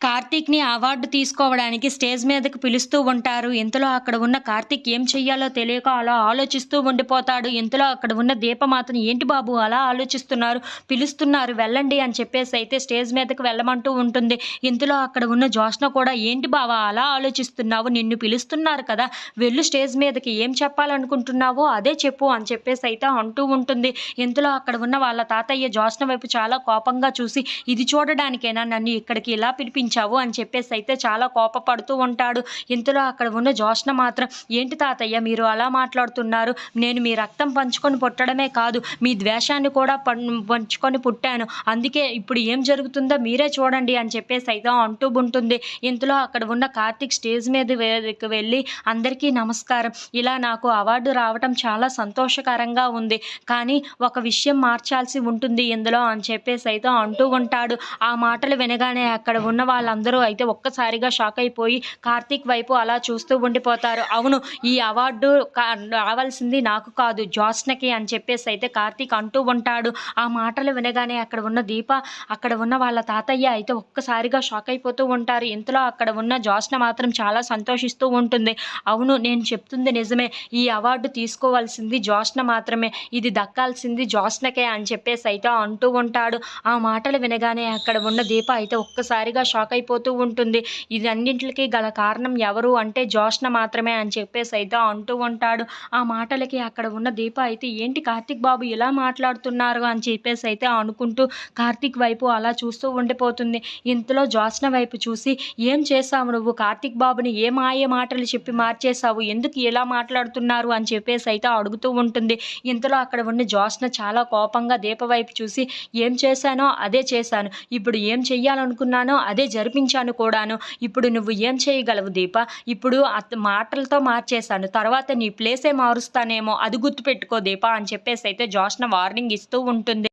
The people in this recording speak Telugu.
కార్తీక్‌ని అవార్డు తీసుకోవడానికి స్టేజ్ మీదకి పిలుస్తూ ఉంటారు. ఇంతలో అక్కడ ఉన్న కార్తీక్ ఏం చెయ్యాలో తెలియక అలా ఆలోచిస్తూ ఉండిపోతాడు. ఇంతలో అక్కడ ఉన్న దీప మాత్రం "ఏంటి బాబు అలా ఆలోచిస్తున్నారు? పిలుస్తున్నారు వెళ్ళండి" అని చెప్పేసైతే స్టేజ్ మీదకి వెళ్ళమంటూ ఉంటుంది. ఇంతలో అక్కడ ఉన్న జ్యోత్స్న కూడా "ఏంటి బావ అలా ఆలోచిస్తున్నావు? నిన్ను పిలుస్తున్నారు కదా! వెళ్ళు స్టేజ్ మీదకి. ఏం చెప్పాలనుకుంటున్నావో అదే చెప్పు" అని చెప్పేసైతే అంటూ ఉంటుంది. ఇంతలో అక్కడ ఉన్న వాళ్ళ తాతయ్య జ్యోత్స్న వైపు చాలా కోపంగా చూసి "ఇది చూడడానికేనా నన్ను ఇక్కడికి ఇలా పిలిపించావు" అని చెప్పేసైతే చాలా కోపపడుతూ ఉంటాడు. ఇంతలో అక్కడ ఉన్న జ్యోత్స్న మాత్రం "ఏంటి తాతయ్య మీరు అలా మాట్లాడుతున్నారు? నేను మీ రక్తం పంచుకొని పుట్టడమే కాదు, మీ ద్వేషాన్ని కూడా పంచుకొని పుట్టాను. అందుకే ఇప్పుడు ఏం జరుగుతుందో మీరే చూడండి" అని చెప్పేసైతే అంటూ ఉంటుంది. ఇంతలో అక్కడ ఉన్న కార్తీక్ స్టేజ్ మీదకి వెళ్ళి "అందరికీ నమస్కారం. ఇలా నాకు అవార్డు రావటం చాలా సంతోషకరంగా ఉంది. కానీ ఒక విషయం మార్చాల్సి ఉంటుంది ఇందులో" అని చెప్పేసైతే అంటూ ఉంటాడు. ఆ మాటలు వినగానే అక్కడ ఉన్న వాళ్ళందరూ అయితే ఒక్కసారిగా షాక్ అయిపోయి కార్తీక్ వైపు అలా చూస్తూ ఉండిపోతారు. అవును, ఈ అవార్డు రావాల్సింది నాకు కాదు జ్యోత్స్నకి అని చెప్పేసైతే కార్తీక్ అంటూ ఉంటాడు. ఆ మాటలు వినగానే అక్కడ ఉన్న దీప, అక్కడ ఉన్న వాళ్ళ తాతయ్య అయితే ఒక్కసారిగా షాక్ అయిపోతూ ఉంటారు. ఇంతలో అక్కడ ఉన్న జ్యోత్స్న మాత్రం చాలా సంతోషిస్తూ ఉంటుంది. అవును, నేను చెప్తుంది నిజమే. ఈ అవార్డు తీసుకోవాల్సింది జ్యోత్స్న మాత్రమే. ఇది దక్కాల్సింది జ్యోత్స్నకే అని చెప్పేసైతే అంటూ ఉంటాడు. ఆ మాటలు వినగానే అక్కడ ఉన్న దీప అయితే ఒక్కసారిగా షాక్ అయిపోతూ ఉంటుంది. ఇదన్నింటికి గల కారణం ఎవరు అంటే జ్యోత్స్న మాత్రమే అని చెప్పేసైతే అంటూ ఉంటాడు. ఆ మాటలకి అక్కడ ఉన్న దీప అయితే "ఏంటి కార్తీక్ బాబు ఇలా మాట్లాడుతున్నారు" అని చెప్పేసైతే అనుకుంటూ కార్తీక్ వైపు అలా చూస్తూ ఉండిపోతుంది. ఇంతలో జ్యోత్స్న వైపు చూసి "ఏం చేశావు నువ్వు? కార్తీక్ బాబుని ఏ మాయ మాటలు చెప్పి మార్చేశావు? ఎందుకు ఇలా మాట్లాడుతున్నారు" అని చెప్పేసైతే అడుగుతూ ఉంటుంది. ఇంతలో అక్కడ ఉన్న జ్యోత్స్న చాలా కోపంగా దీప వైపు చూసి "ఏం చేశానో అదే చేశాను. ఇప్పుడు ఏం చెయ్యాలనుకున్నానో అదే జరిపించాను కూడాను. ఇప్పుడు నువ్వు ఏం చేయగలవు దీప? ఇప్పుడు మాటలతో మార్చేశాను. తర్వాత నీ ప్లేసే మారుస్తానేమో అది గుర్తుపెట్టుకో దీప" అని చెప్పేసైతే జ్యోత్స్న వార్నింగ్ ఇస్తూ ఉంటుంది.